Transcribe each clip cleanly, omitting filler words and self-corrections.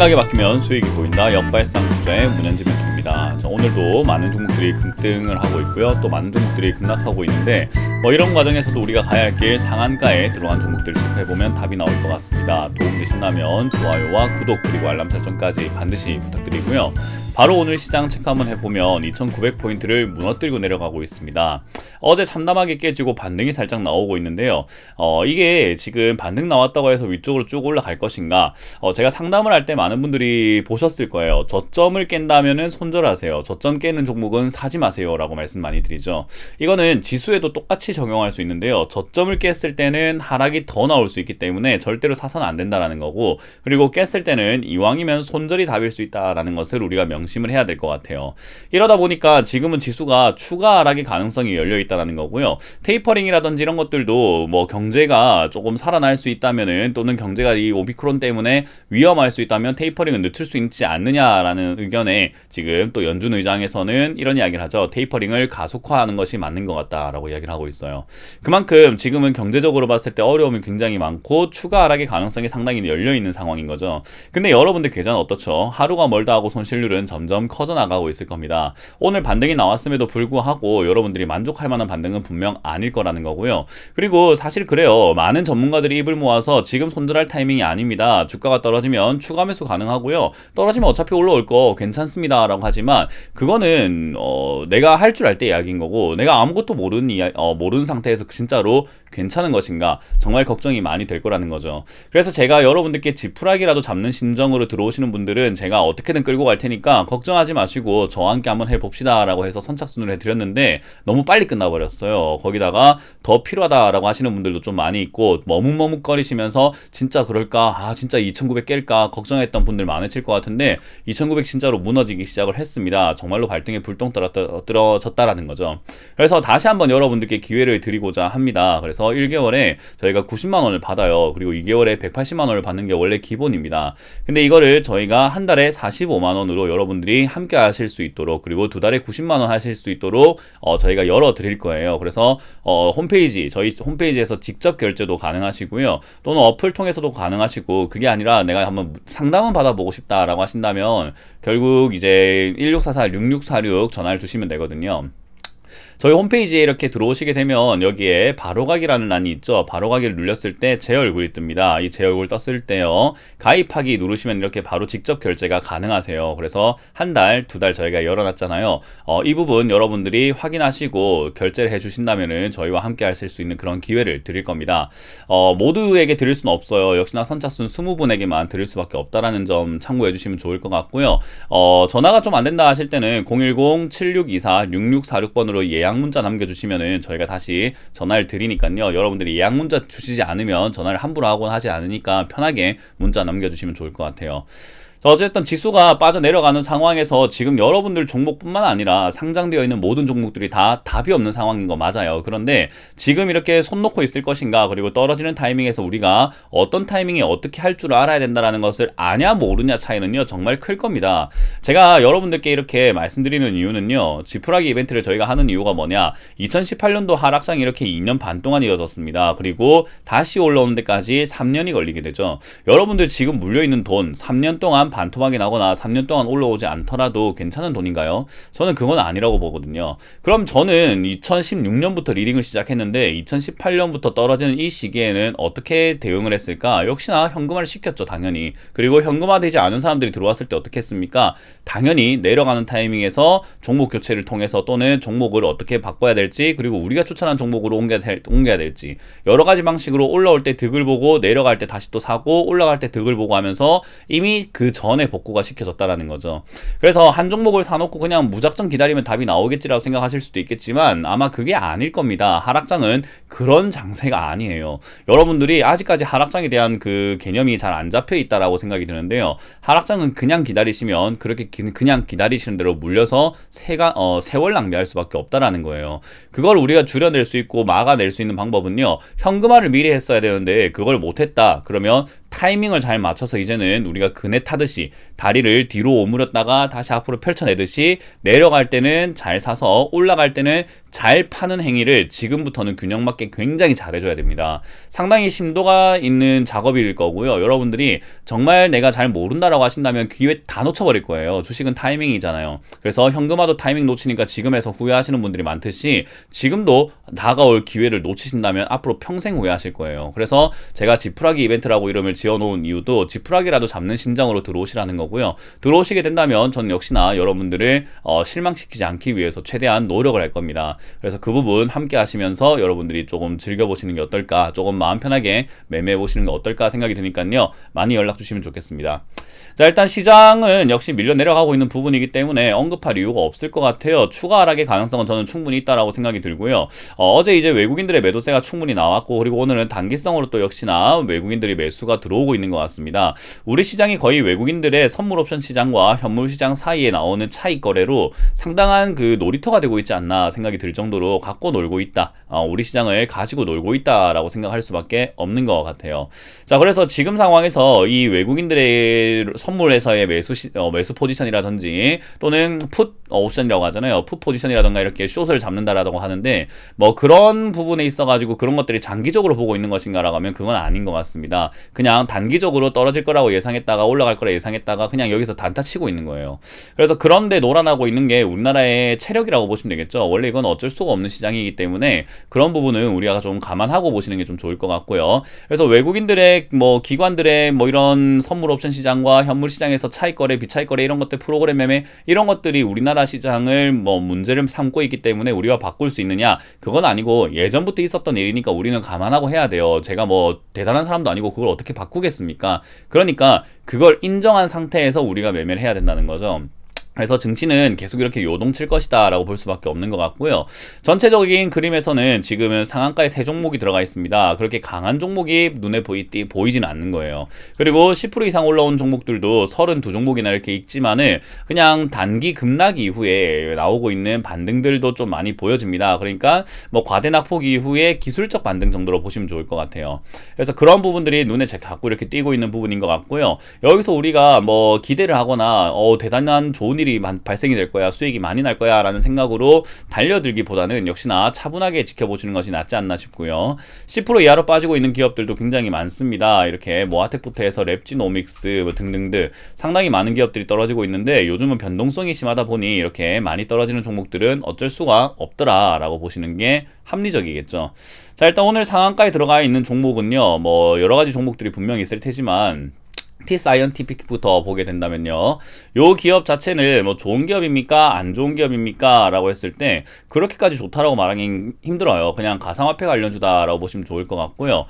생각이 바뀌면 수익이 보인다. 역발상 투자의 문현지 멘토입니다. 오늘도 많은 종목들이 급등을 하고 있고요. 또 많은 종목들이 급락하고 있는데 이런 과정에서도 우리가 가야 할 길 상한가에 들어간 종목들을 체크해보면 답이 나올 것 같습니다. 도움되신다면 좋아요와 구독 그리고 알람 설정까지 반드시 부탁드리고요. 바로 오늘 시장 체크 한번 해보면 2900포인트를 무너뜨리고 내려가고 있습니다. 어제 참담하게 깨지고 반등이 살짝 나오고 있는데요. 이게 지금 반등 나왔다고 해서 위쪽으로 쭉 올라갈 것인가? 제가 상담을 할 때 많은 분들이 보셨을 거예요. 저점을 깬다면은 손절하세요. 저점 깨는 종목은 사지 마세요 라고 말씀 많이 드리죠. 이거는 지수에도 똑같이 적용할 수 있는데요. 저점을 깼을 때는 하락이 더 나올 수 있기 때문에 절대로 사서는 안 된다라는 거고, 그리고 깼을 때는 이왕이면 손절이 답일 수 있다라는 것을 우리가 명심을 해야 될 것 같아요. 이러다 보니까 지금은 지수가 추가 하락의 가능성이 열려 있다라는 거고요. 테이퍼링이라든지 이런 것들도 경제가 조금 살아날 수 있다면은, 또는 경제가 이 오미크론 때문에 위험할 수 있다면 테이퍼링은 늦출 수 있지 않느냐라는 의견에 지금 또 연준 의장에서는 이런 이야기를 하죠. 테이퍼링을 가속화하는 것이 맞는 것 같다라고 이야기를 하고 있어요. 그만큼 지금은 경제적으로 봤을 때 어려움이 굉장히 많고 추가 하락의 가능성이 상당히 열려 있는 상황인 거죠. 근데 여러분들 계좌는 어떻죠? 하루가 멀다 하고 손실률은 점점 커져 나가고 있을 겁니다. 오늘 반등이 나왔음에도 불구하고 여러분들이 만족할 만한 반등은 분명 아닐 거라는 거고요. 그리고 사실 그래요. 많은 전문가들이 입을 모아서 지금 손절할 타이밍이 아닙니다. 주가가 떨어지면 추가 매수 가능하고요. 떨어지면 어차피 올라올 거 괜찮습니다 라고 하지만, 그거는 내가 할 줄 알 때 이야기인 거고, 내가 아무것도 모르는 상태에서 진짜로 괜찮은 것인가, 정말 걱정이 많이 될 거라는 거죠. 그래서 제가 여러분들께 지푸라기라도 잡는 심정으로 들어오시는 분들은 제가 어떻게든 끌고 갈 테니까 걱정하지 마시고 저와 함께 한번 해봅시다 라고 해서 선착순을 해드렸는데 너무 빨리 끝나버렸어요. 거기다가 더 필요하다라고 하시는 분들도 좀 많이 있고, 머뭇머뭇거리시면서 진짜 그럴까, 진짜 2900 깰까 걱정했던 분들 많으실 것 같은데 2900 진짜로 무너지기 시작을 했습니다. 정말로 발등에 불똥 떨어졌다라는 거죠. 그래서 다시 한번 여러분들께 기회를 드리고자 합니다. 그래서 1개월에 저희가 90만원을 받아요. 그리고 2개월에 180만원을 받는 게 원래 기본입니다. 근데 이거를 저희가 한 달에 45만원으로 여러분들이 함께 하실 수 있도록, 그리고 두 달에 90만원 하실 수 있도록 저희가 열어 드릴 거예요. 그래서 저희 홈페이지에서 직접 결제도 가능하시고요. 또는 어플 통해서도 가능하시고, 그게 아니라 내가 한번 상담은 받아보고 싶다라고 하신다면 결국 이제 1644-6646 전화를 주시면 되거든요. 저희 홈페이지에 이렇게 들어오시게 되면 여기에 바로가기라는 란이 있죠. 바로가기를 눌렸을 때 제 얼굴이 뜹니다. 이 제 얼굴 떴을 때요, 가입하기 누르시면 이렇게 바로 직접 결제가 가능하세요. 그래서 한 달, 두 달 저희가 열어놨잖아요. 이 부분 여러분들이 확인하시고 결제를 해주신다면은 저희와 함께 하실 수 있는 그런 기회를 드릴 겁니다. 모두에게 드릴 수는 없어요. 역시나 선착순 20분에게만 드릴 수밖에 없다라는 점 참고해 주시면 좋을 것 같고요. 전화가 좀 안 된다 하실 때는 010-7624-6646번으로 예약 문자 남겨주시면은 저희가 다시 전화를 드리니까요. 여러분들이 예약 문자 주시지 않으면 전화를 함부로 하곤 하지 않으니까 편하게 문자 남겨주시면 좋을 것 같아요. 어쨌든 지수가 빠져내려가는 상황에서 지금 여러분들 종목뿐만 아니라 상장되어 있는 모든 종목들이 다 답이 없는 상황인 거 맞아요. 그런데 지금 이렇게 손 놓고 있을 것인가, 그리고 떨어지는 타이밍에서 우리가 어떤 타이밍에 어떻게 할 줄 알아야 된다는 것을 아냐 모르냐 차이는요 정말 클 겁니다. 제가 여러분들께 이렇게 말씀드리는 이유는요, 지푸라기 이벤트를 저희가 하는 이유가 뭐냐, 2018년도 하락장이 이렇게 2년 반 동안 이어졌습니다. 그리고 다시 올라오는 데까지 3년이 걸리게 되죠. 여러분들 지금 물려있는 돈 3년 동안 반토막이 나거나 3년 동안 올라오지 않더라도 괜찮은 돈인가요? 저는 그건 아니라고 보거든요. 그럼 저는 2016년부터 리딩을 시작했는데 2018년부터 떨어지는 이 시기에는 어떻게 대응을 했을까? 역시나 현금화를 시켰죠, 당연히. 그리고 현금화되지 않은 사람들이 들어왔을 때 어떻게 했습니까? 당연히 내려가는 타이밍에서 종목 교체를 통해서, 또는 종목을 어떻게 바꿔야 될지, 그리고 우리가 추천한 종목으로 옮겨야 될지, 여러 가지 방식으로 올라올 때 득을 보고 내려갈 때 다시 또 사고, 올라갈 때 득을 보고 하면서 이미 그 전에 복구가 시켜졌다라는 거죠. 그래서 한 종목을 사놓고 그냥 무작정 기다리면 답이 나오겠지라고 생각하실 수도 있겠지만 아마 그게 아닐 겁니다. 하락장은 그런 장세가 아니에요. 여러분들이 아직까지 하락장에 대한 그 개념이 잘 안 잡혀 있다라고 생각이 드는데요. 하락장은 그냥 기다리시면 그렇게 그냥 기다리시는 대로 물려서 세월 낭비할 수밖에 없다라는 거예요. 그걸 우리가 줄여낼 수 있고 막아낼 수 있는 방법은요, 현금화를 미리 했어야 되는데 그걸 못했다 그러면 타이밍을 잘 맞춰서 이제는 우리가 그네 타듯이 다리를 뒤로 오므렸다가 다시 앞으로 펼쳐내듯이 내려갈 때는 잘 사서 올라갈 때는 잘 파는 행위를 지금부터는 균형 맞게 굉장히 잘해줘야 됩니다. 상당히 심도가 있는 작업일 거고요. 여러분들이 정말 내가 잘 모른다라고 하신다면 기회 다 놓쳐버릴 거예요. 주식은 타이밍이잖아요. 그래서 현금화도 타이밍 놓치니까 지금에서 후회하시는 분들이 많듯이 지금도 다가올 기회를 놓치신다면 앞으로 평생 후회하실 거예요. 그래서 제가 지푸라기 이벤트라고 이름을 지어놓은 이유도 지푸라기라도 잡는 심정으로 들어오시라는 거고요. 들어오시게 된다면 저는 역시나 여러분들을 실망시키지 않기 위해서 최대한 노력을 할 겁니다. 그래서 그 부분 함께 하시면서 여러분들이 조금 즐겨보시는 게 어떨까, 조금 마음 편하게 매매해보시는 게 어떨까 생각이 드니까요. 많이 연락 주시면 좋겠습니다. 자, 일단 시장은 역시 밀려 내려가고 있는 부분이기 때문에 언급할 이유가 없을 것 같아요. 추가 하락의 가능성은 저는 충분히 있다라고 생각이 들고요. 어제 이제 외국인들의 매도세가 충분히 나왔고, 그리고 오늘은 단기성으로 또 역시나 외국인들이 매수가 들어오고 있는 것 같습니다. 우리 시장이 거의 외국인들의 선물 옵션 시장과 현물 시장 사이에 나오는 차익 거래로 상당한 그 놀이터가 되고 있지 않나 생각이 들 정도로 갖고 놀고 있다. 우리 시장을 가지고 놀고 있다라고 생각할 수밖에 없는 것 같아요. 자, 그래서 지금 상황에서 이 외국인들의 선물에서의 매수 포지션이라든지 또는 풋 옵션이라고 하잖아요. 풋 포지션이라든가 이렇게 숏을 잡는다라고 하는데 뭐 그런 부분에 있어가지고 그런 것들이 장기적으로 보고 있는 것인가라고 하면 그건 아닌 것 같습니다. 그냥 단기적으로 떨어질 거라고 예상했다가 올라갈 거라 예상했다가 그냥 여기서 단타 치고 있는 거예요. 그래서 그런데 놀아나고 있는 게 우리나라의 체력이라고 보시면 되겠죠. 원래 이건 어쩔 수가 없는 시장이기 때문에 그런 부분은 우리가 좀 감안하고 보시는 게 좀 좋을 것 같고요. 그래서 외국인들의 뭐 기관들의 뭐 이런 선물 옵션 시장과 현물 시장에서 차익 거래, 비차익 거래 이런 것들 프로그램 매매 이런 것들이 우리나라 시장을 뭐 문제를 삼고 있기 때문에 우리와 바꿀 수 있느냐? 그건 아니고 예전부터 있었던 일이니까 우리는 감안하고 해야 돼요. 제가 뭐 대단한 사람도 아니고 그걸 어떻게 바꾸겠습니까? 그러니까 그걸 인정한 상태에서 우리가 매매를 해야 된다는 거죠. 그래서 증시는 계속 이렇게 요동칠 것이다 라고 볼 수밖에 없는 것 같고요. 전체적인 그림에서는 지금은 상한가에 3종목이 들어가 있습니다. 그렇게 강한 종목이 눈에 보이지는 않는 거예요. 그리고 10% 이상 올라온 종목들도 32종목이나 이렇게 있지만은 그냥 단기 급락 이후에 나오고 있는 반등들도 좀 많이 보여집니다. 그러니까 뭐 과대 낙폭 이후에 기술적 반등 정도로 보시면 좋을 것 같아요. 그래서 그런 부분들이 눈에 자꾸 이렇게 띄고 있는 부분인 것 같고요. 여기서 우리가 뭐 기대를 하거나 대단한 좋은 일이 발생이 될 거야, 수익이 많이 날 거야 라는 생각으로 달려들기보다는 역시나 차분하게 지켜보시는 것이 낫지 않나 싶고요. 10% 이하로 빠지고 있는 기업들도 굉장히 많습니다. 이렇게 모아텍부터 해서 랩지노믹스 뭐 등등등 상당히 많은 기업들이 떨어지고 있는데 요즘은 변동성이 심하다 보니 이렇게 많이 떨어지는 종목들은 어쩔 수가 없더라 라고 보시는 게 합리적이겠죠. 자, 일단 오늘 상한가에 들어가 있는 종목은요, 뭐 여러가지 종목들이 분명히 있을 테지만 T-사이언티픽부터 보게 된다면요, 요 기업 자체는 뭐 좋은 기업입니까? 안 좋은 기업입니까? 라고 했을 때 그렇게까지 좋다라고 말하기 힘들어요. 그냥 가상화폐 관련주다라고 보시면 좋을 것 같고요.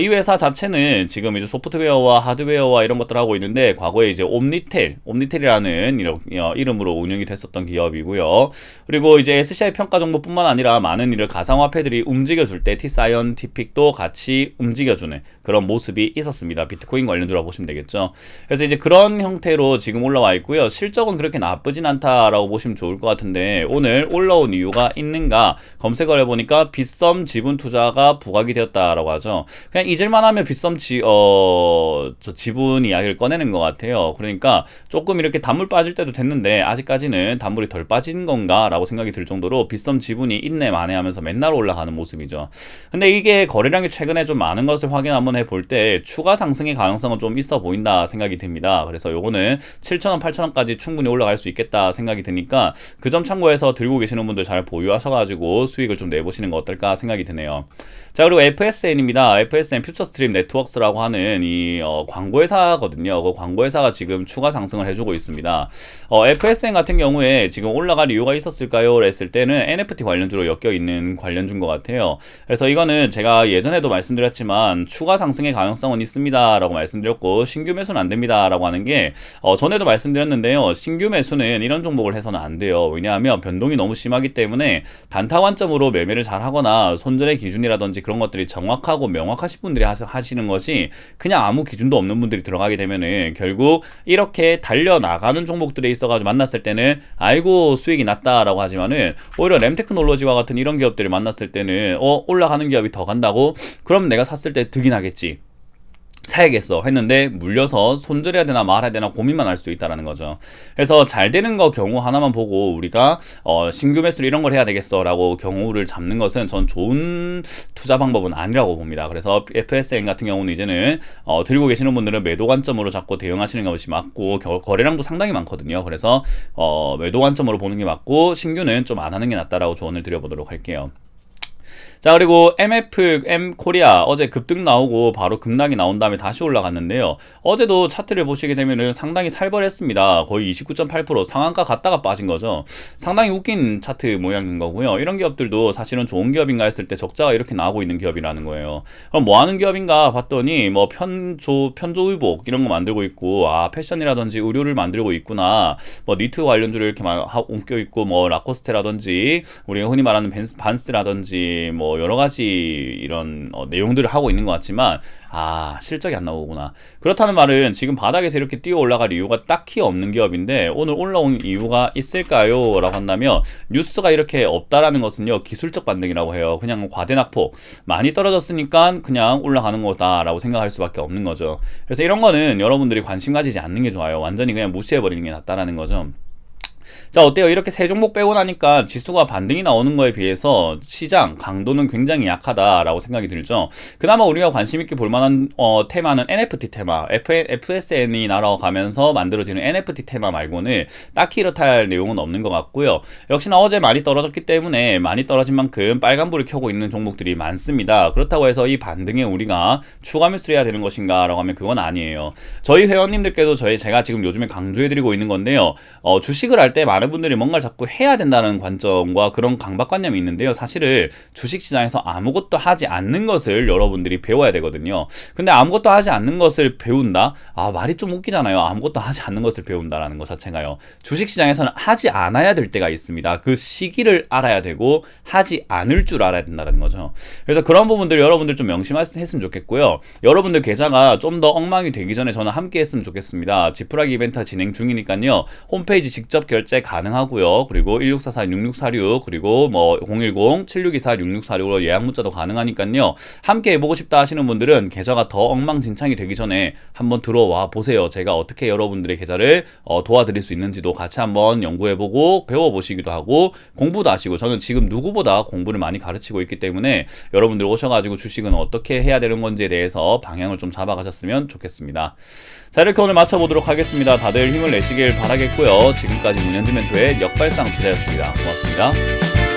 이 회사 자체는 지금 이제 소프트웨어와 하드웨어와 이런 것들 하고 있는데 과거에 이제 옴니텔이라는 이름으로 운영이 됐었던 기업이고요. 그리고 이제 SCI 평가 정보뿐만 아니라 많은 일을 가상화폐들이 움직여줄 때 T-사이언티픽도 같이 움직여주는 그런 모습이 있었습니다. 비트코인 관련주라고 보시면 되겠죠. 그래서 이제 그런 형태로 지금 올라와 있고요. 실적은 그렇게 나쁘진 않다라고 보시면 좋을 것 같은데 오늘 올라온 이유가 있는가 검색을 해보니까 빗썸 지분 투자가 부각이 되었다라고 하죠. 그냥 잊을만 하면 빗썸 지분 이야기를 꺼내는 것 같아요. 그러니까 조금 이렇게 단물 빠질 때도 됐는데 아직까지는 단물이 덜 빠진 건가 라고 생각이 들 정도로 빗썸 지분이 있네 마네 하면서 맨날 올라가는 모습이죠. 근데 이게 거래량이 최근에 좀 많은 것을 확인 한번 해볼 때 추가 상승의 가능성은 좀 있어 보인다 생각이 듭니다. 그래서 요거는 7,000원, 8,000원까지 충분히 올라갈 수 있겠다 생각이 드니까 그 점 참고해서 들고 계시는 분들 잘 보유하셔가지고 수익을 좀 내보시는 거 어떨까 생각이 드네요. 자, 그리고 FSN입니다. FSN 퓨처 스트림 네트워크스라고 하는 이 광고회사거든요. 그 광고회사가 지금 추가 상승을 해주고 있습니다. FSN 같은 경우에 지금 올라갈 이유가 있었을까요? 했을 때는 NFT 관련주로 엮여있는 관련주인 것 같아요. 그래서 이거는 제가 예전에도 말씀드렸지만 추가 상승의 가능성은 있습니다 라고 말씀드렸고 신규 매수는 안 됩니다 라고 하는 게 전에도 말씀드렸는데요. 신규 매수는 이런 종목을 해서는 안 돼요. 왜냐하면 변동이 너무 심하기 때문에 단타 관점으로 매매를 잘 하거나 손절의 기준이라든지 그런 것들이 정확하고 명확하신 분들이 하시는 것이 그냥 아무 기준도 없는 분들이 들어가게 되면은 결국 이렇게 달려나가는 종목들에 있어가지고 만났을 때는 아이고 수익이 났다라고 하지만은 오히려 램테크놀로지와 같은 이런 기업들을 만났을 때는 올라가는 기업이 더 간다고? 그럼 내가 샀을 때 득이 나겠지. 사야겠어 했는데 물려서 손절해야 되나 말아야 되나 고민만 할 수도 있다라는 거죠. 그래서 잘 되는 거 경우 하나만 보고 우리가 신규 매수를 이런 걸 해야 되겠어 라고 경우를 잡는 것은 전 좋은 투자 방법은 아니라고 봅니다. 그래서 FSN 같은 경우는 이제는 들고 계시는 분들은 매도 관점으로 잡고 대응하시는 것이 맞고 거래량도 상당히 많거든요. 그래서 매도 관점으로 보는 게 맞고 신규는 좀 안 하는 게 낫다라고 조언을 드려보도록 할게요. 자, 그리고 M 코리아 어제 급등 나오고 바로 급락이 나온 다음에 다시 올라갔는데요. 어제도 차트를 보시게 되면은 상당히 살벌했습니다. 거의 29.8% 상한가 갔다가 빠진 거죠. 상당히 웃긴 차트 모양인 거고요. 이런 기업들도 사실은 좋은 기업인가 했을 때 적자가 이렇게 나오고 있는 기업이라는 거예요. 그럼 뭐 하는 기업인가 봤더니 뭐 편조의복 이런 거 만들고 있고, 아, 패션이라든지 의료를 만들고 있구나. 뭐 니트 관련주를 이렇게 옮겨 있고, 뭐 라코스테라든지 우리가 흔히 말하는 반스라든지 뭐 여러 가지 이런 내용들을 하고 있는 것 같지만, 아, 실적이 안 나오구나. 그렇다는 말은 지금 바닥에서 이렇게 뛰어 올라갈 이유가 딱히 없는 기업인데 오늘 올라온 이유가 있을까요? 라고 한다면 뉴스가 이렇게 없다라는 것은요, 기술적 반등이라고 해요. 그냥 과대낙폭 많이 떨어졌으니까 그냥 올라가는 거다라고 생각할 수밖에 없는 거죠. 그래서 이런 거는 여러분들이 관심 가지지 않는 게 좋아요. 완전히 그냥 무시해버리는 게 낫다라는 거죠. 자, 어때요? 이렇게 세 종목 빼고 나니까 지수가 반등이 나오는 거에 비해서 시장 강도는 굉장히 약하다라고 생각이 들죠. 그나마 우리가 관심 있게 볼 만한 테마는 NFT 테마, FSN이 날아가면서 만들어지는 NFT 테마 말고는 딱히 이렇다 할 내용은 없는 것 같고요. 역시나 어제 많이 떨어졌기 때문에 많이 떨어진 만큼 빨간불을 켜고 있는 종목들이 많습니다. 그렇다고 해서 이 반등에 우리가 추가 매수를 해야 되는 것인가 라고 하면 그건 아니에요. 저희 회원님들께도 제가 지금 요즘에 강조해드리고 있는 건데요. 주식을 할 때 많은 분들이 뭔가를 자꾸 해야 된다는 관점과 그런 강박관념이 있는데요. 사실은 주식시장에서 아무것도 하지 않는 것을 여러분들이 배워야 되거든요. 근데 아무것도 하지 않는 것을 배운다? 아, 말이 좀 웃기잖아요. 아무것도 하지 않는 것을 배운다라는 것 자체가요. 주식시장에서는 하지 않아야 될 때가 있습니다. 그 시기를 알아야 되고 하지 않을 줄 알아야 된다는 거죠. 그래서 그런 부분들 여러분들 좀 명심했으면 좋겠고요. 여러분들 계좌가 좀 더 엉망이 되기 전에 저는 함께 했으면 좋겠습니다. 지푸라기 이벤트 진행 중이니까요. 홈페이지 직접 결제 가능하고요. 그리고 1644-6646 그리고 뭐 010-7624-6646으로 예약 문자도 가능하니까요. 함께 해보고 싶다 하시는 분들은 계좌가 더 엉망진창이 되기 전에 한번 들어와 보세요. 제가 어떻게 여러분들의 계좌를 도와드릴 수 있는지도 같이 한번 연구해보고 배워보시기도 하고 공부도 하시고, 저는 지금 누구보다 공부를 많이 가르치고 있기 때문에 여러분들 오셔가지고 주식은 어떻게 해야 되는 건지에 대해서 방향을 좀 잡아가셨으면 좋겠습니다. 자, 이렇게 오늘 마쳐보도록 하겠습니다. 다들 힘을 내시길 바라겠고요. 지금까지 문현주 멘토의 역발상 투자였습니다. 고맙습니다.